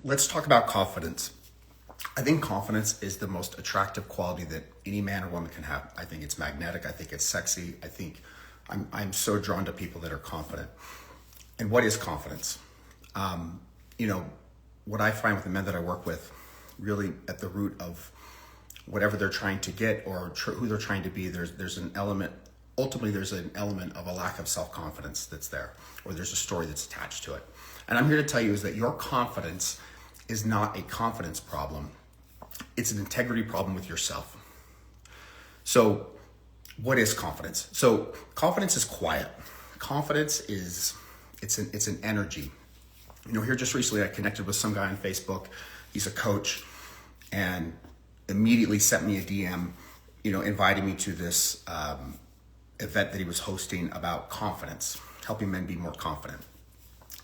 Let's talk about confidence. I think confidence is the most attractive quality that any man or woman can have. I think it's magnetic. I think it's sexy. I'm so drawn to people that are confident. And what is confidence? You know, what I find with the men that I work with, really at the root of whatever they're trying to get or who they're trying to be, there's an element, ultimately there's an element of a lack of self-confidence that's there, or there's a story that's attached to it. And I'm here to tell you is that your confidence is not a confidence problem. It's an integrity problem with yourself. So what is confidence? So confidence is quiet. Confidence is, it's an energy. You know, here just recently I connected with some guy on Facebook. He's a coach and immediately sent me a DM, you know, inviting me to this event that he was hosting about confidence, helping men be more confident.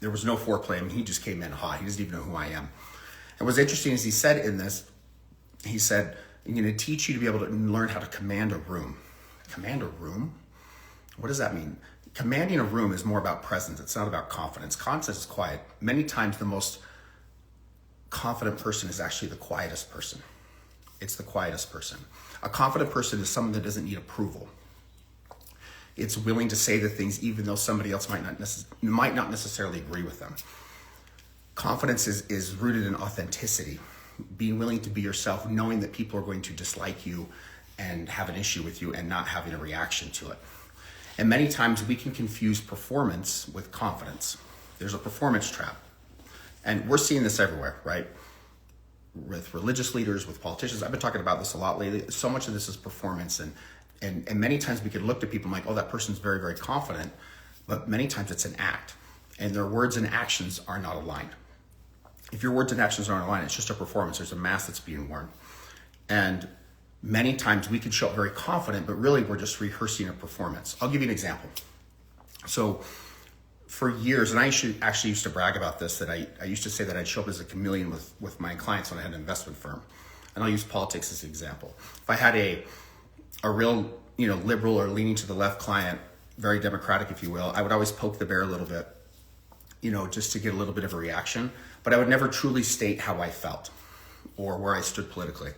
There was no foreplay. I mean, he just came in hot. He doesn't even know who I am. And what's interesting is he said in this, he said, I'm going to teach you to be able to learn how to command a room. Command a room? What does that mean? Commanding a room is more about presence. It's not about confidence. Confidence is quiet. Many times the most confident person is actually the quietest person. It's the quietest person. A confident person is someone that doesn't need approval. It's willing to say the things even though somebody else might not necessarily agree with them. Confidence is rooted in authenticity, being willing to be yourself, knowing that people are going to dislike you and have an issue with you and not having a reaction to it. And many times we can confuse performance with confidence. There's a performance trap. And we're seeing this everywhere, right? With religious leaders, with politicians. I've been talking about this a lot lately. So much of this is performance. And many times we could look at people and like, oh, that person's very, very confident. But many times it's an act. And their words and actions are not aligned. If your words and actions aren't aligned, it's just a performance. There's a mask that's being worn. And many times we can show up very confident, but really we're just rehearsing a performance. I'll give you an example. So for years, and I actually used to brag about this, that I used to say that I'd show up as a chameleon with my clients when I had an investment firm. And I'll use politics as an example. If I had a real, you know, liberal or leaning to the left client, very democratic, if you will, I would always poke the bear a little bit, you know, just to get a little bit of a reaction. But I would never truly state how I felt or where I stood politically.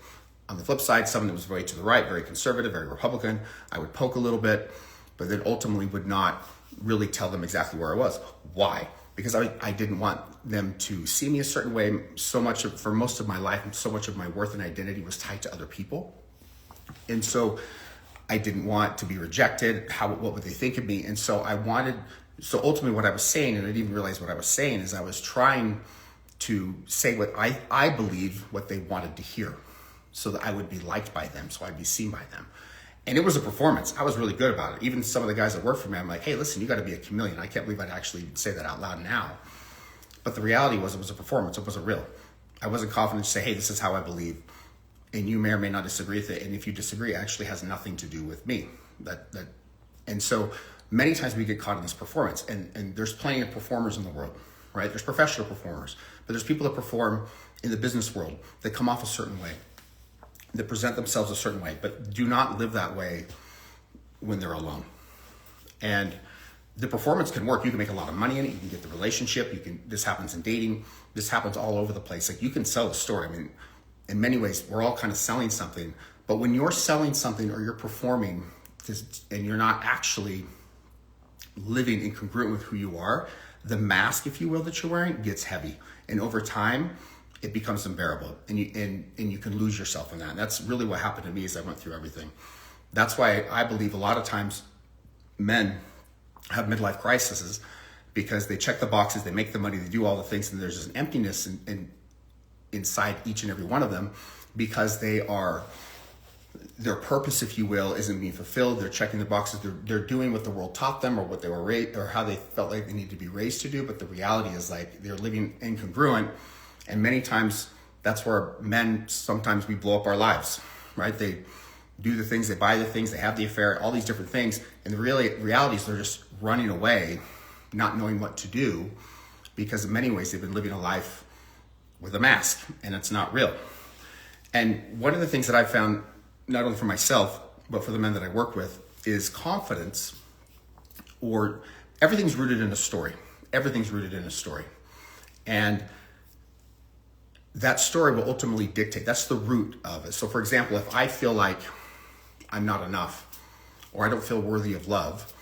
On the flip side, someone that was very to the right, very conservative, very Republican, I would poke a little bit, but then ultimately would not really tell them exactly where I was. Why? Because I didn't want them to see me a certain way. So much for most of my life, and so much of my worth and identity was tied to other people. And so I didn't want to be rejected. What would they think of me? And so so ultimately what I was saying, and I didn't even realize what I was saying, is I was trying to say what I believe what they wanted to hear so that I would be liked by them, so I'd be seen by them. And it was a performance. I was really good about it. Even some of the guys that work for me, I'm like, hey, listen, you got to be a chameleon. I can't believe I'd actually say that out loud now. But the reality was it was a performance. It wasn't real. I wasn't confident to say, hey, this is how I believe. And you may or may not disagree with it. And if you disagree, it actually has nothing to do with me. And so many times we get caught in this performance. And there's plenty of performers in the world, right? There's professional performers. But there's people that perform in the business world that come off a certain way, that present themselves a certain way, but do not live that way when they're alone. And the performance can work. You can make a lot of money in it. You can get the relationship. This happens in dating. This happens all over the place. Like, you can sell a story. I mean, in many ways, we're all kind of selling something. But when you're selling something or you're performing and you're not actually living incongruent with who you are, the mask, if you will, that you're wearing gets heavy. And over time, it becomes unbearable, and you can lose yourself in that. And that's really what happened to me as I went through everything. That's why I believe a lot of times men have midlife crises, because they check the boxes, they make the money, they do all the things, and there's this emptiness inside each and every one of them, because their purpose, if you will, isn't being fulfilled. They're checking the boxes. They're doing what the world taught them, or what they were raised, or how they felt like they need to be raised to do. But the reality is, like, they're living incongruent. And many times that's where men, sometimes we blow up our lives, right? They do the things, they buy the things, they have the affair, all these different things. And the reality is they're just running away, not knowing what to do, because in many ways they've been living a life with a mask, and it's not real. And one of the things that I found, not only for myself, but for the men that I work with, is confidence, or everything's rooted in a story. Everything's rooted in a story. And that story will ultimately dictate. That's the root of it. So for example, if I feel like I'm not enough or I don't feel worthy of love,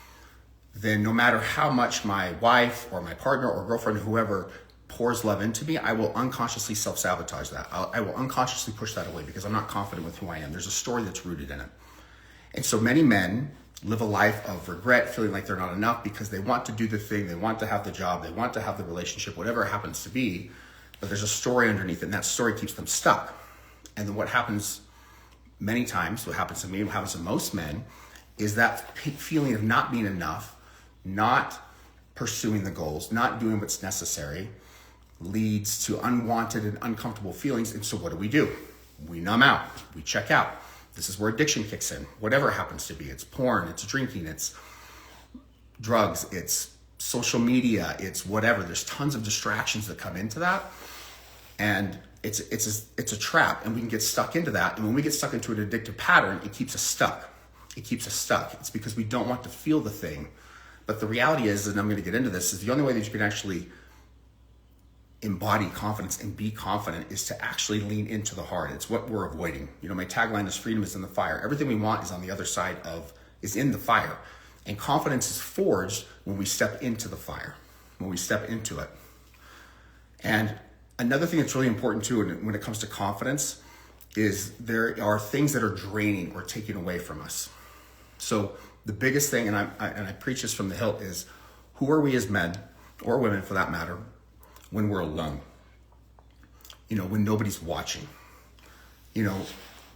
then no matter how much my wife or my partner or girlfriend, whoever pours love into me, I will unconsciously self-sabotage that. I will unconsciously push that away because I'm not confident with who I am. There's a story that's rooted in it. And so many men live a life of regret, feeling like they're not enough because they want to do the thing, they want to have the job, they want to have the relationship, whatever it happens to be, but there's a story underneath it, and that story keeps them stuck. And then what happens many times, what happens to me, what happens to most men, is that feeling of not being enough, not pursuing the goals, not doing what's necessary, leads to unwanted and uncomfortable feelings. And so what do? We numb out, we check out. This is where addiction kicks in, whatever it happens to be. It's porn, it's drinking, it's drugs, it's social media, it's whatever. There's tons of distractions that come into that. And it's a trap, and we can get stuck into that. And when we get stuck into an addictive pattern, it keeps us stuck. It's because we don't want to feel the thing. But the reality is, and I'm going to get into this, is the only way that you can actually embody confidence and be confident is to actually lean into the hard. It's what we're avoiding. You know, my tagline is freedom is in the fire. Everything we want is on the other side is in the fire. And confidence is forged when we step into the fire, when we step into it. And another thing that's really important too, when it comes to confidence, is there are things that are draining or taking away from us. So the biggest thing, and I preach this from the hilt, is who are we as men or women for that matter when we're alone? You know, when nobody's watching. You know,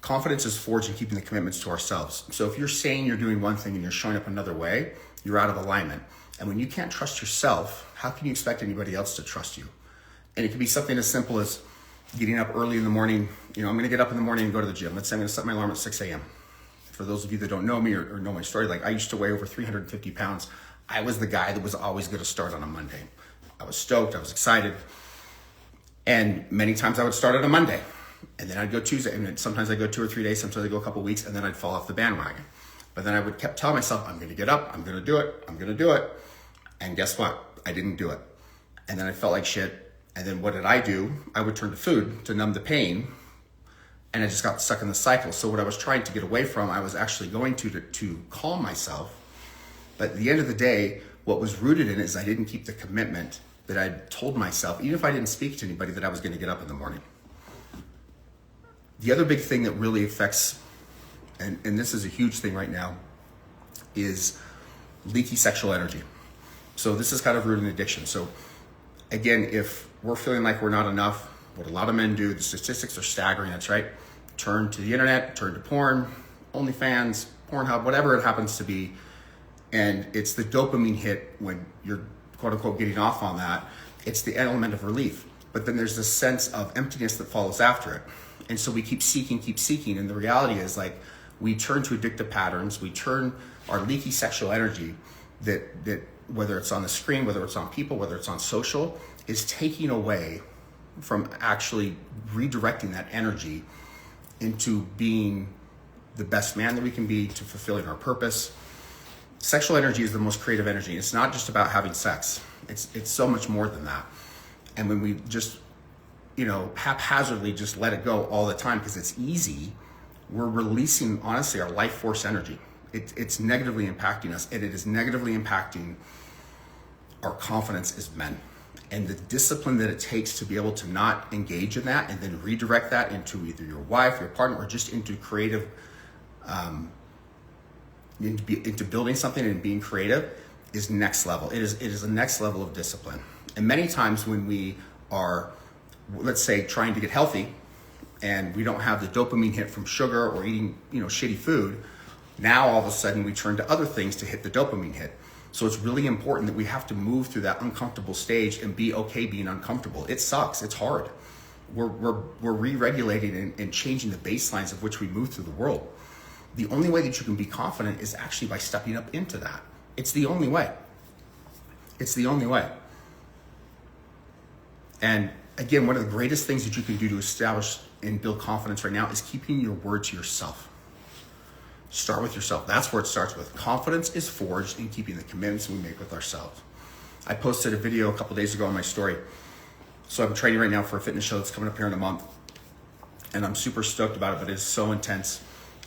confidence is forged in keeping the commitments to ourselves. So if you're saying you're doing one thing and you're showing up another way, you're out of alignment. And when you can't trust yourself, how can you expect anybody else to trust you? And it can be something as simple as getting up early in the morning. You know, I'm going to get up in the morning and go to the gym. Let's say I'm going to set my alarm at 6 a.m. For those of you that don't know me or know my story, like I used to weigh over 350 pounds. I was the guy that was always going to start on a Monday. I was stoked. I was excited. And many times I would start on a Monday. And then I'd go Tuesday. And sometimes I'd go 2 or 3 days. Sometimes I'd go a couple of weeks. And then I'd fall off the bandwagon. But then I would kept telling myself, I'm going to get up. I'm going to do it. I'm going to do it. And guess what? I didn't do it. And then I felt like shit. And then what did I do? I would turn to food to numb the pain. And I just got stuck in the cycle. So what I was trying to get away from, I was actually going to calm myself. But at the end of the day, what was rooted in it is I didn't keep the commitment that I told myself, even if I didn't speak to anybody, that I was going to get up in the morning. The other big thing that really affects, and this is a huge thing right now, is leaky sexual energy. So this is kind of rooted in addiction. So again, if we're feeling like we're not enough, what a lot of men do, the statistics are staggering, that's right. Turn to the internet, turn to porn, OnlyFans, Pornhub, whatever it happens to be. And it's the dopamine hit when you're quote unquote getting off on that. It's the element of relief. But then there's this sense of emptiness that follows after it. And so we keep seeking. And the reality is like we turn to addictive patterns. We turn our leaky sexual energy that whether it's on the screen, whether it's on people, whether it's on social, is taking away from actually redirecting that energy into being the best man that we can be, to fulfilling our purpose. Sexual energy is the most creative energy. It's not just about having sex. It's so much more than that. And when we just, you know, haphazardly just let it go all the time because it's easy, we're releasing, honestly, our life force energy. It's negatively impacting us, and it is negatively impacting our confidence as men. And the discipline that it takes to be able to not engage in that and then redirect that into either your wife, your partner, or just into creative, into building something and being creative is next level. It is a next level of discipline. And many times when we are, let's say, trying to get healthy and we don't have the dopamine hit from sugar or eating, you know, shitty food, now all of a sudden we turn to other things to hit the dopamine hit. So it's really important that we have to move through that uncomfortable stage and be okay being uncomfortable. It sucks. It's hard. We're re-regulating and changing the baselines of which we move through the world. The only way that you can be confident is actually by stepping up into that. It's the only way. It's the only way. And again, one of the greatest things that you can do to establish and build confidence right now is keeping your word to yourself. Start with yourself. That's where it starts with. Confidence is forged in keeping the commitments we make with ourselves. I posted a video a couple days ago on my story So I'm training right now for a fitness show that's coming up here in a month. And I'm super stoked about it, but it's so intense.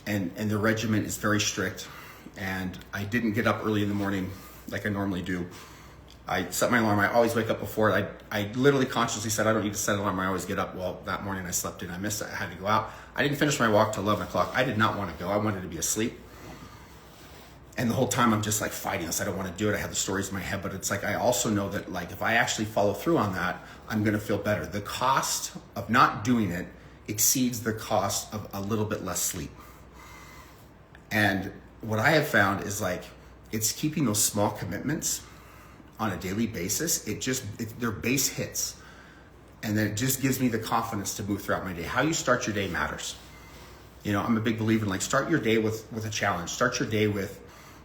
And the regimen is very strict. And I didn't get up early in the morning like I normally do. I set my alarm. I always wake up before it. I literally consciously said, I don't need to set an alarm. I always get up. Well, that morning I slept in. I missed it. I had to go out. I didn't finish my walk till 11 o'clock. I did not want to go. I wanted to be asleep. And the whole time I'm just like fighting this. I don't want to do it. I have the stories in my head, but it's like, I also know that like, if I actually follow through on that, I'm going to feel better. The cost of not doing it exceeds the cost of a little bit less sleep. And what I have found is like, it's keeping those small commitments on a daily basis. They're base hits. And then it just gives me the confidence to move throughout my day. How you start your day matters. You know, I'm a big believer in like, start your day with a challenge. Start your day with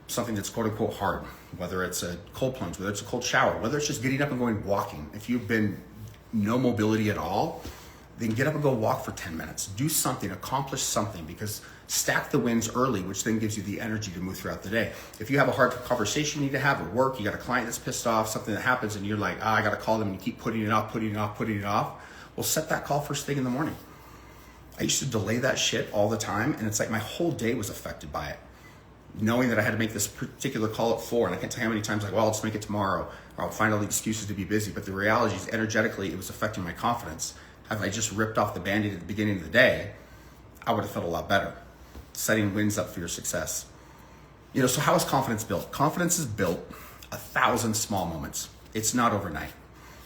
something that's quote unquote hard, whether it's a cold plunge, whether it's a cold shower, whether it's just getting up and going walking. If you've been no mobility at all, then get up and go walk for 10 minutes. Do something, accomplish something, because stack the wins early, which then gives you the energy to move throughout the day. If you have a hard conversation you need to have at work, you got a client that's pissed off, something that happens and you're like, I got to call them, and you keep putting it off. Well, set that call first thing in the morning. I used to delay that shit all the time, and it's like my whole day was affected by it. Knowing that I had to make this particular call at 4, and I can't tell you how many times like, well, I'll just make it tomorrow, or I'll find all the excuses to be busy. But the reality is, energetically, it was affecting my confidence. If I just ripped off the Band-Aid at the beginning of the day, I would have felt a lot better. Setting wins up for your success. You know, so how is confidence built? Confidence is built 1,000 small moments. It's not overnight.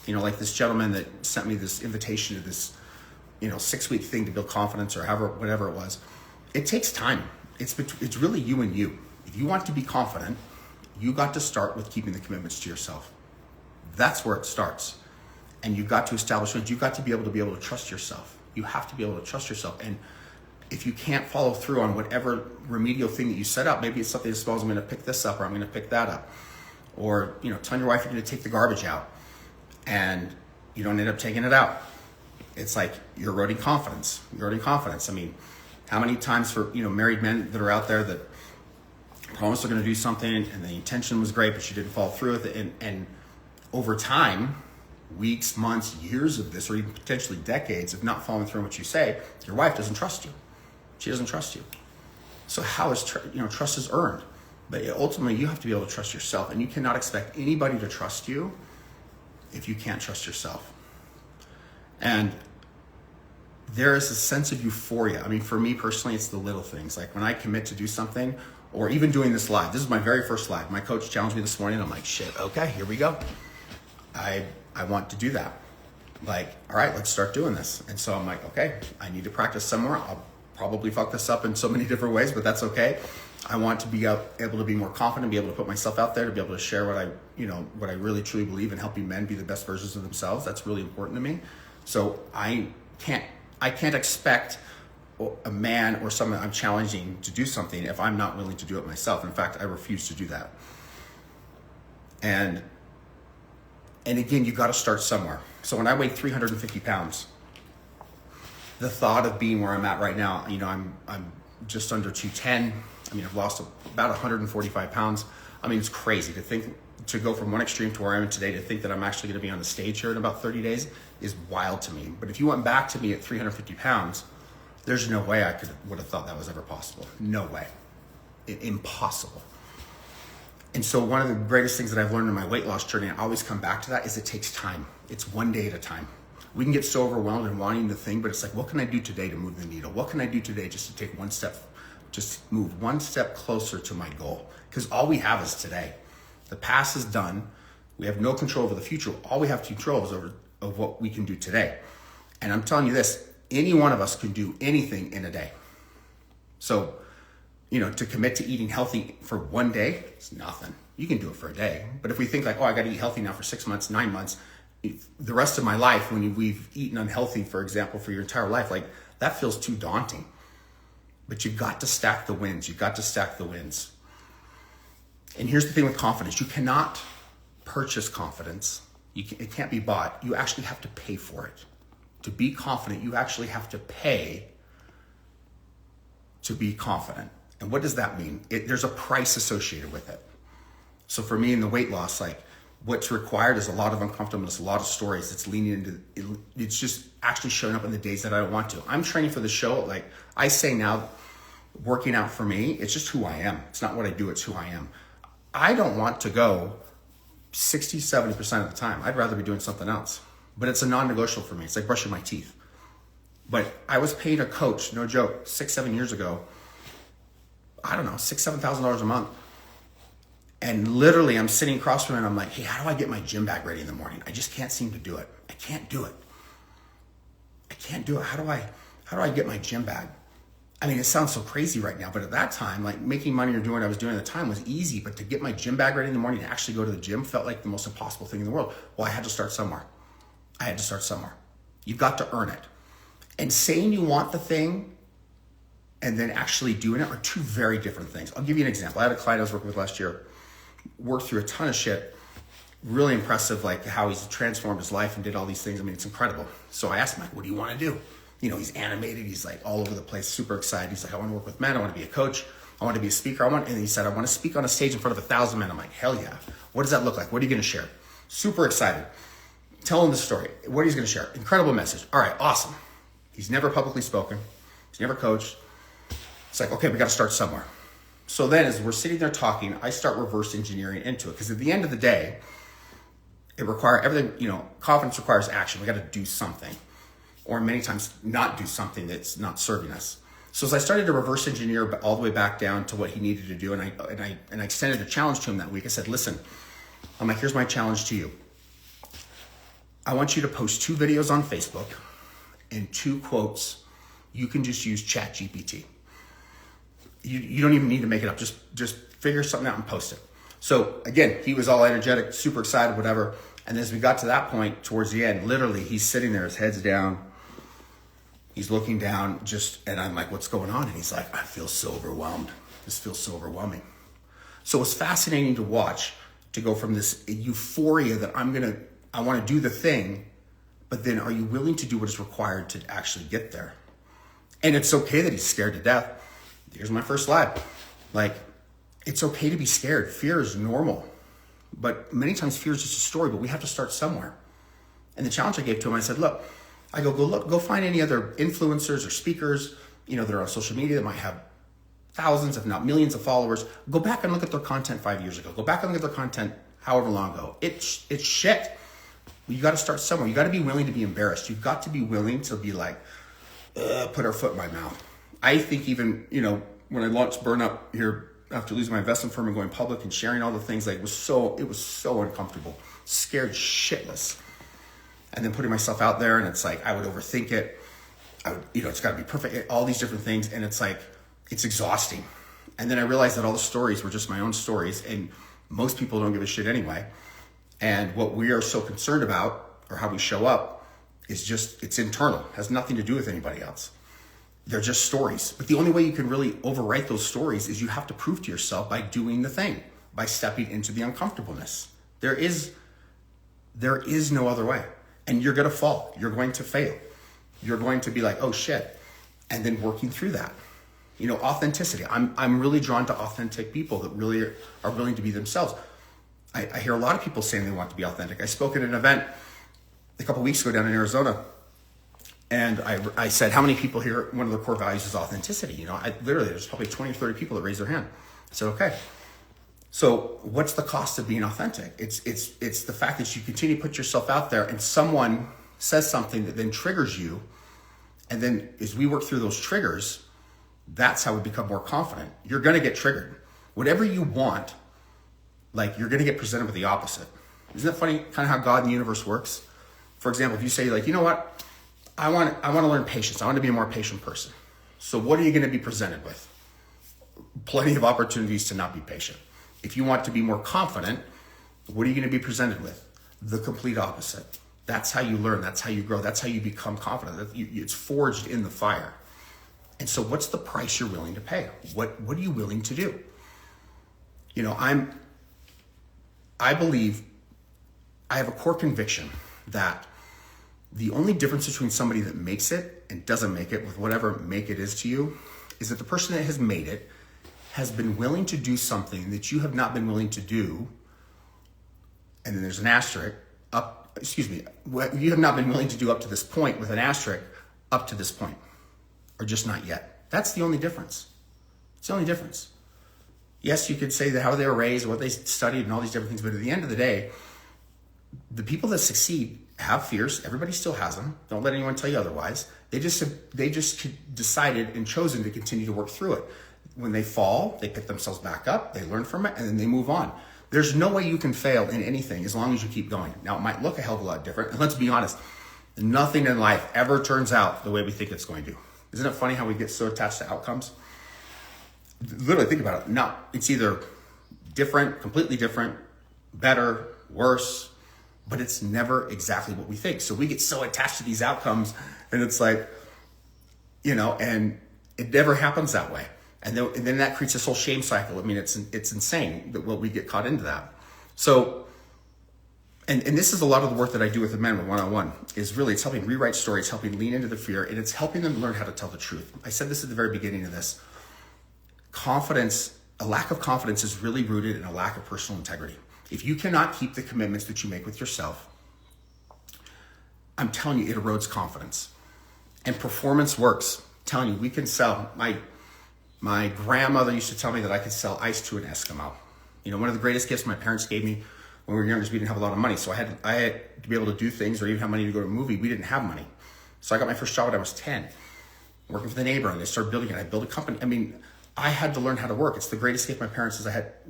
You know, like this gentleman that sent me this invitation to this, 6-week thing to build confidence, or whatever it was. It takes time. It's really you and you. If you want to be confident, you got to start with keeping the commitments to yourself. That's where it starts. And you've got to establish it. You've got to be able to trust yourself. You have to be able to trust yourself. And if you can't follow through on whatever remedial thing that you set up, maybe it's something as small as I'm going to pick this up, or I'm going to pick that up. Or, telling your wife you're going to take the garbage out and you don't end up taking it out. It's like you're eroding confidence. I mean, how many times for, married men that are out there that promised they're going to do something and the intention was great, but you didn't follow through with it. And over time, weeks, months, years of this, or even potentially decades of not following through on what you say, your wife doesn't trust you. She doesn't trust you. So how is trust is earned? But ultimately, you have to be able to trust yourself, and you cannot expect anybody to trust you if you can't trust yourself. And there is a sense of euphoria. I mean, for me personally, it's the little things. Like when I commit to do something, or even doing this live. This is my very first live. My coach challenged me this morning. I'm like, shit, okay, here we go. I want to do that. Like, all right, let's start doing this. And so I'm like, okay, I need to practice somewhere. I'll probably fuck this up in so many different ways, but that's okay. I want to be able to be more confident, be able to put myself out there, to be able to share what I really truly believe in, helping men be the best versions of themselves. That's really important to me. So I can't expect a man or someone I'm challenging to do something if I'm not willing to do it myself. In fact, I refuse to do that. And again, you got to start somewhere. So when I weighed 350 pounds, the thought of being where I'm at right now, I'm just under 210. I mean, I've lost about 145 pounds. I mean, it's crazy to go from one extreme to where I am today, to think that I'm actually going to be on the stage here in about 30 days is wild to me. But if you went back to me at 350 pounds, there's no way I would have thought that was ever possible. No way. Impossible. And so one of the greatest things that I've learned in my weight loss journey, and I always come back to that, is it takes time. It's one day at a time. We can get so overwhelmed and wanting the thing, but it's like, what can I do today to move the needle? What can I do today just to take one step, just move one step closer to my goal? Because all we have is today. The past is done. We have no control over the future. All we have control is over what we can do today. And I'm telling you this, any one of us can do anything in a day. So, to commit to eating healthy for one day, it's nothing. You can do it for a day. But if we think like, I got to eat healthy now for 6 months, 9 months, the rest of my life, when we've eaten unhealthy, for example, for your entire life, like that feels too daunting. But you've got to stack the wins. And here's the thing with confidence. You cannot purchase confidence. It can't be bought. You actually have to pay for it. To be confident, you actually have to pay to be confident. And what does that mean? There's a price associated with it. So for me in the weight loss, like What's required is a lot of uncomfortableness, a lot of stories. It's leaning into, it's just actually showing up in the days that I don't want to. I'm training for the show. Like I say now, working out for me, it's just who I am. It's not what I do, it's who I am. I don't want to go 60, 70% of the time. I'd rather be doing something else. But it's a non-negotiable for me. It's like brushing my teeth. But I was paying a coach, no joke, 6-7 years ago, I don't know, $6,000, $7,000 a month. And literally I'm sitting across from him and I'm like, hey, how do I get my gym bag ready in the morning? I just can't seem to do it. I can't do it. I can't do it. How do I get my gym bag? I mean, it sounds so crazy right now, but at that time, like making money or doing what I was doing at the time was easy, but to get my gym bag ready in the morning to actually go to the gym felt like the most impossible thing in the world. Well, I had to start somewhere. You've got to earn it. And saying you want the thing and then actually doing it are two very different things. I'll give you an example. I had a client I was working with last year, worked through a ton of shit, really impressive, like how he's transformed his life and did all these things. I mean, it's incredible. So I asked him, like, what do you want to do? You know, he's animated. He's like all over the place, super excited. He's like, I want to work with men. I want to be a coach. I want to be a speaker. And he said, I want to speak on a stage in front of 1,000 men. I'm like, hell yeah. What does that look like? What are you going to share? Super excited. Tell him the story. What he's going to share. Incredible message. All right, awesome. He's never publicly spoken. He's never coached. It's like, okay, we got to start somewhere. So then as we're sitting there talking, I start reverse engineering into it. Because at the end of the day, it requires everything, you know, confidence requires action. We got to do something. Or many times not do something that's not serving us. So as I started to reverse engineer all the way back down to what he needed to do, and I extended a challenge to him that week. I said, listen, I'm like, here's my challenge to you. I want you to post 2 videos on Facebook and 2 quotes. You can just use ChatGPT. You don't even need to make it up. Just figure something out and post it. So again, he was all energetic, super excited, whatever. And as we got to that point towards the end, literally he's sitting there, his head's down. He's looking down and I'm like, what's going on? And he's like, I feel so overwhelmed. This feels so overwhelming. So it's fascinating to watch, to go from this euphoria that I want to do the thing, but then are you willing to do what is required to actually get there? And it's okay that he's scared to death. Here's my first slide. Like, it's okay to be scared. Fear is normal. But many times fear is just a story, but we have to start somewhere. And the challenge I gave to him, I said, look, go find any other influencers or speakers, you know, that are on social media that might have thousands, if not millions of followers. Go back and look at their content 5 years ago. Go back and look at their content however long ago. It's shit. You got to start somewhere. You got to be willing to be embarrassed. You've got to be willing to be like, put our foot in my mouth. I think even, you know, when I launched Burnup here after losing my investment firm and going public and sharing all the things, like it was so uncomfortable, scared shitless. And then putting myself out there, and it's like, I would overthink it. It's got to be perfect, all these different things. And it's like, it's exhausting. And then I realized that all the stories were just my own stories, and most people don't give a shit anyway. And what we are so concerned about, or how we show up, is just, it's internal. It has nothing to do with anybody else. They're just stories. But the only way you can really overwrite those stories is you have to prove to yourself by doing the thing, by stepping into the uncomfortableness. There is no other way. And you're going to fall. You're going to fail. You're going to be like, oh shit. And then working through that. You know, authenticity. I'm really drawn to authentic people that really are willing to be themselves. I hear a lot of people saying they want to be authentic. I spoke at an event a couple weeks ago down in Arizona. And I said, how many people here, one of the core values is authenticity? You know, there's probably 20 or 30 people that raised their hand. I said, okay. So what's the cost of being authentic? It's the fact that you continue to put yourself out there and someone says something that then triggers you. And then as we work through those triggers, that's how we become more confident. You're going to get triggered. Whatever you want, like, you're going to get presented with the opposite. Isn't that funny, kind of how God and the universe works? For example, if you say, like, you know what? I want to learn patience. I want to be a more patient person. So what are you going to be presented with? Plenty of opportunities to not be patient. If you want to be more confident, what are you going to be presented with? The complete opposite. That's how you learn. That's how you grow. That's how you become confident. It's forged in the fire. And so what's the price you're willing to pay? What are you willing to do? You know, I believe, I have a core conviction that the only difference between somebody that makes it and doesn't make it, with whatever make it is to you, is that the person that has made it has been willing to do something that you have not been willing to do and then there's an asterisk, what you have not been willing to do up to this point with an asterisk, up to this point, or just not yet. That's the only difference. It's the only difference. Yes, you could say that how they were raised, what they studied, and all these different things, but at the end of the day, the people that succeed have fears. Everybody still has them. Don't let anyone tell you otherwise. They just decided and chosen to continue to work through it. When they fall, they pick themselves back up, they learn from it, and then they move on. There's no way you can fail in anything as long as you keep going. Now, it might look a hell of a lot different, and let's be honest, nothing in life ever turns out the way we think it's going to. Isn't it funny how we get so attached to outcomes? Literally, think about it. No, it's either different, completely different, better, worse, but it's never exactly what we think. So we get so attached to these outcomes, and it's like, and it never happens that way. And then that creates this whole shame cycle. I mean, it's insane that we get caught into that. So, and this is a lot of the work that I do with the men one-on-one, is really, it's helping rewrite stories, helping lean into the fear, and it's helping them learn how to tell the truth. I said this at the very beginning of this. Confidence, a lack of confidence is really rooted in a lack of personal integrity. If you cannot keep the commitments that you make with yourself, I'm telling you, it erodes confidence. And performance works. I'm telling you, we can sell. My grandmother used to tell me that I could sell ice to an Eskimo. One of the greatest gifts my parents gave me when we were younger is we didn't have a lot of money. So I had to be able to do things or even have money to go to a movie. We didn't have money. So I got my first job when I was 10, working for the neighbor, and they started building it. I built a company. I mean, I had to learn how to work. It's the greatest gift my parents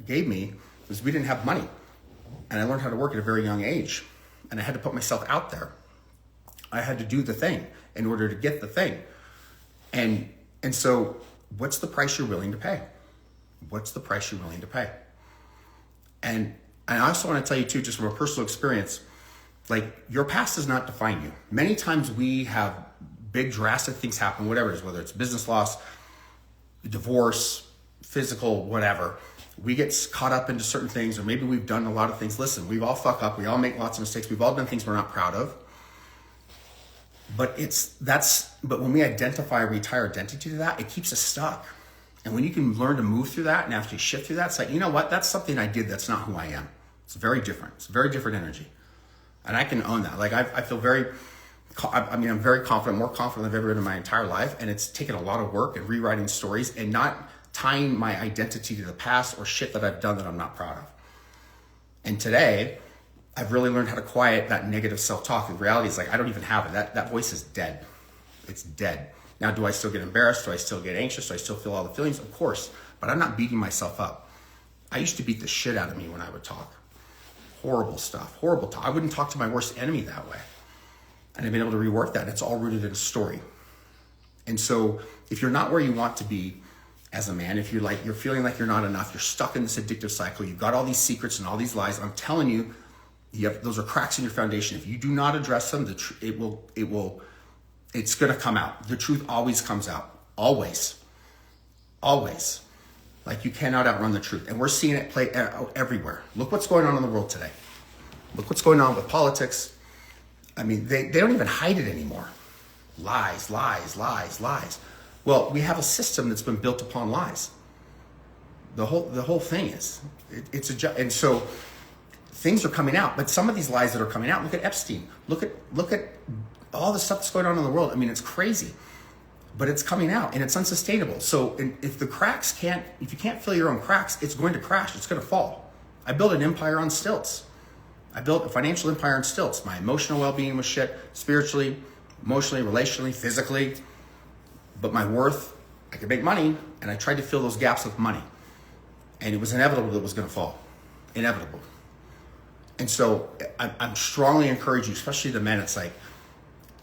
gave me, was we didn't have money. And I learned how to work at a very young age. And I had to put myself out there. I had to do the thing in order to get the thing. And so what's the price you're willing to pay? What's the price you're willing to pay? And I also want to tell you too, just from a personal experience, like, your past does not define you. Many times we have big drastic things happen, whatever it is, whether it's business loss, divorce, physical, whatever. We get caught up into certain things, or maybe we've done a lot of things. Listen, we've all fucked up. We all make lots of mistakes. We've all done things we're not proud of. But when we identify or we tie our identity to that, it keeps us stuck. And when you can learn to move through that and actually shift through that, it's like, you know what? That's something I did. That's not who I am. It's very different. It's a very different energy. And I can own that. Like, I feel I'm very confident, more confident than I've ever been in my entire life. And it's taken a lot of work and rewriting stories and not tying my identity to the past or shit that I've done that I'm not proud of. And today, I've really learned how to quiet that negative self-talk. The reality is, like, I don't even have it. That voice is dead. It's dead. Now, do I still get embarrassed? Do I still get anxious? Do I still feel all the feelings? Of course. But I'm not beating myself up. I used to beat the shit out of me when I would talk. Horrible stuff. Horrible talk. I wouldn't talk to my worst enemy that way. And I've been able to rework that. It's all rooted in a story. And so if you're not where you want to be as a man, if you're feeling like you're not enough, you're stuck in this addictive cycle, you've got all these secrets and all these lies, I'm telling you, those are cracks in your foundation. If you do not address them, it's going to come out. The truth always comes out. Always. Always. Like, you cannot outrun the truth. And we're seeing it play everywhere. Look what's going on in the world today. Look what's going on with politics. I mean, they don't even hide it anymore. Lies, lies, lies, lies. Well, we have a system that's been built upon lies. The whole thing is. And so things are coming out. But some of these lies that are coming out, look at Epstein. Look at all the stuff that's going on in the world. I mean, it's crazy. But it's coming out, and it's unsustainable. So if you can't fill your own cracks, it's going to crash. It's going to fall. I built an empire on stilts. I built a financial empire on stilts. My emotional well-being was shit, spiritually, emotionally, relationally, physically. But my worth, I could make money, and I tried to fill those gaps with money. And it was inevitable that it was going to fall. Inevitable. And so I'm strongly encourage you, especially the men, it's like,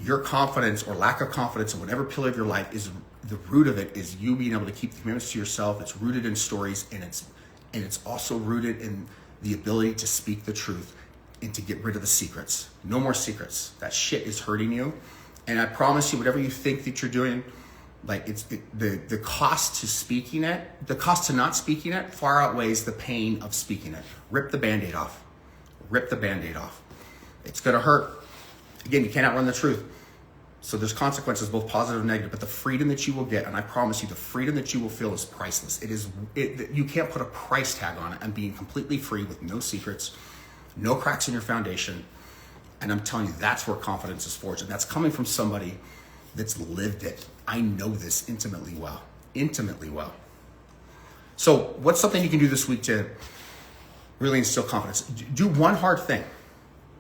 your confidence or lack of confidence in whatever pillar of your life is, the root of it is you being able to keep the commitments to yourself. It's rooted in stories, and it's also rooted in the ability to speak the truth and to get rid of the secrets. No more secrets. That shit is hurting you. And I promise you, whatever you think that you're doing, like, the cost to speaking it, the cost to not speaking it far outweighs the pain of speaking it. Rip the Band-Aid off. Rip the Band-Aid off. It's gonna hurt. Again, you can't outrun the truth. So there's consequences, both positive and negative, but the freedom that you will get, and I promise you, the freedom that you will feel is priceless. You can't put a price tag on it, and being completely free with no secrets, no cracks in your foundation. And I'm telling you, that's where confidence is forged. And that's coming from somebody that's lived it. I know this intimately well, intimately well. So what's something you can do this week to really instill confidence? Do one hard thing.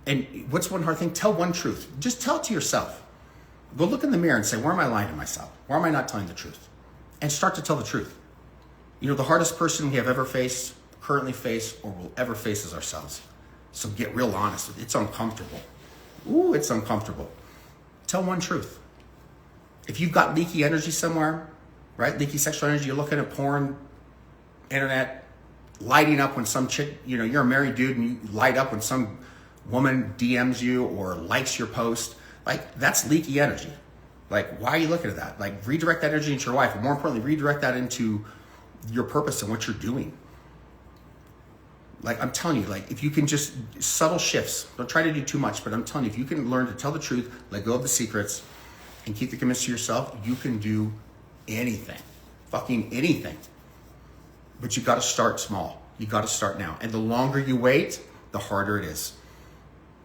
And what's one hard thing? Tell one truth. Just tell it to yourself. Go look in the mirror and say, where am I lying to myself? Where am I not telling the truth? And start to tell the truth. You know, the hardest person we have ever faced, currently face, or will ever face is ourselves. So get real honest with it. It's uncomfortable. Ooh, it's uncomfortable. Tell one truth. If you've got leaky energy somewhere, right? Leaky sexual energy, you're looking at porn, internet, lighting up when some chick, you know, you're a married dude and you light up when some woman DMs you or likes your post. Like, that's leaky energy. Like, why are you looking at that? Like, redirect that energy into your wife. Or more importantly, redirect that into your purpose and what you're doing. Like, I'm telling you, like, if you can just, subtle shifts, don't try to do too much, but I'm telling you, if you can learn to tell the truth, let go of the secrets, and keep the commitments to yourself, you can do anything. Fucking anything. But you got to start small. You got to start now. And the longer you wait, the harder it is.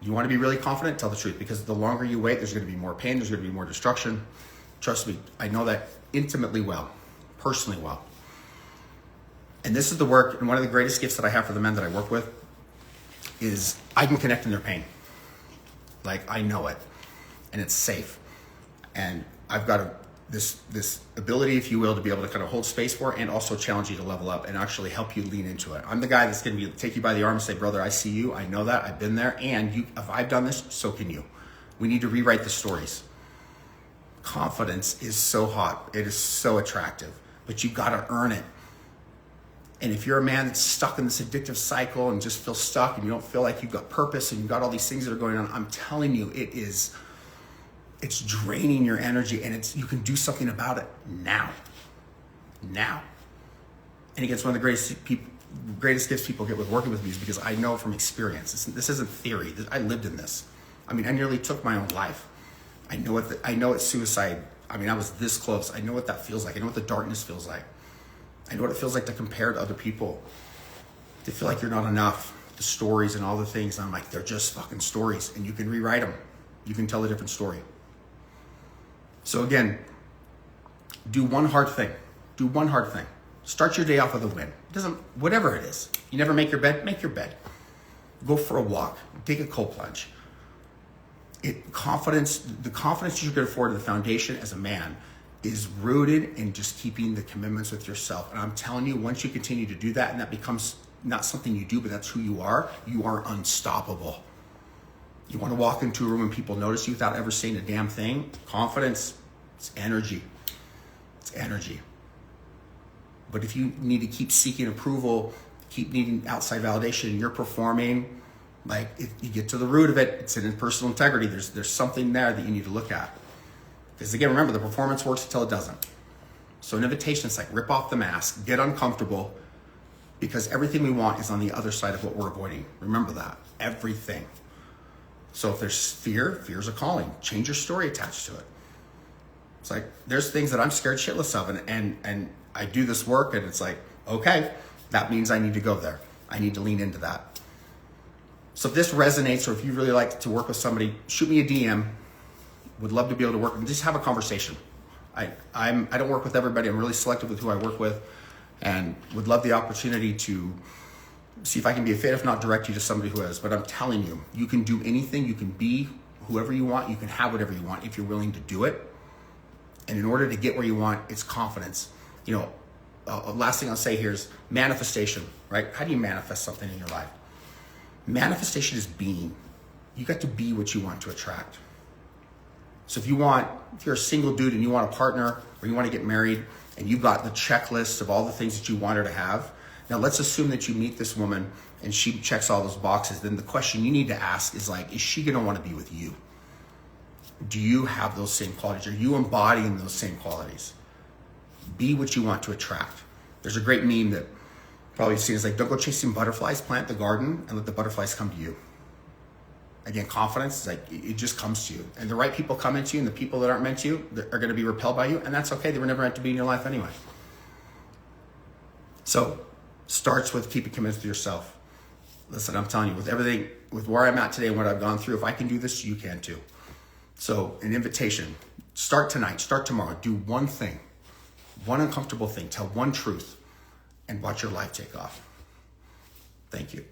You want to be really confident? Tell the truth. Because the longer you wait, there's going to be more pain. There's going to be more destruction. Trust me, I know that intimately well, personally well. And this is the work, and one of the greatest gifts that I have for the men that I work with is I can connect in their pain. Like, I know it. And it's safe. And I've got this ability, if you will, to be able to kind of hold space for and also challenge you to level up and actually help you lean into it. I'm the guy that's going to take you by the arm and say, brother, I see you. I know that. I've been there. And you, if I've done this, so can you. We need to rewrite the stories. Confidence is so hot. It is so attractive. But you got to earn it. And if you're a man that's stuck in this addictive cycle and just feel stuck and you don't feel like you've got purpose and you've got all these things that are going on, I'm telling you, it's draining your energy, and you can do something about it now. Now. And again, it's one of the greatest gifts people get with working with me is because I know from experience. This isn't theory. I lived in this. I mean, I nearly took my own life. I know it's suicide. I mean, I was this close. I know what that feels like. I know what the darkness feels like. I know what it feels like to compare to other people, to feel like you're not enough, the stories and all the things. And I'm like, they're just fucking stories, and you can rewrite them. You can tell a different story. So again, do one hard thing. Do one hard thing. Start your day off with a win. Whatever it is. You never make your bed? Make your bed. Go for a walk. Take a cold plunge. The confidence you can afford, the foundation as a man, is rooted in just keeping the commitments with yourself. And I'm telling you, once you continue to do that, and that becomes not something you do, but that's who you are unstoppable. You want to walk into a room and people notice you without ever saying a damn thing? Confidence, it's energy. It's energy. But if you need to keep seeking approval, keep needing outside validation, and you're performing, like, if you get to the root of it, it's in personal integrity. There's something there that you need to look at. Because again, remember, the performance works until it doesn't. So an invitation is like, rip off the mask, get uncomfortable, because everything we want is on the other side of what we're avoiding. Remember that. Everything. So if there's fear's a calling. Change your story attached to it. It's like, there's things that I'm scared shitless of, and I do this work, and it's like, okay, that means I need to go there. I need to lean into that. So if this resonates, or if you really like to work with somebody, shoot me a DM. Would love to be able to work and just have a conversation. I don't work with everybody. I'm really selective with who I work with, and would love the opportunity to see if I can be a fit, if not direct you to somebody who is. But I'm telling you, you can do anything. You can be whoever you want. You can have whatever you want if you're willing to do it. And in order to get where you want, it's confidence. You know, last thing I'll say here is manifestation, right? How do you manifest something in your life? Manifestation is being. You got to be what you want to attract. So if you're a single dude and you want a partner, or you want to get married, and you've got the checklist of all the things that you want her to have, now let's assume that you meet this woman and she checks all those boxes. Then the question you need to ask is like, is she going to want to be with you? Do you have those same qualities? Are you embodying those same qualities? Be what you want to attract. There's a great meme that probably you've seen. It's like, don't go chasing butterflies, plant the garden and let the butterflies come to you. Again, confidence is like, it just comes to you. And the right people come into you, and the people that aren't meant to you are going to be repelled by you. And that's okay. They were never meant to be in your life anyway. So starts with keeping committed to yourself. Listen, I'm telling you, with everything, with where I'm at today and what I've gone through, if I can do this, you can too. So an invitation, start tonight, start tomorrow, do one thing, one uncomfortable thing, tell one truth, and watch your life take off. Thank you.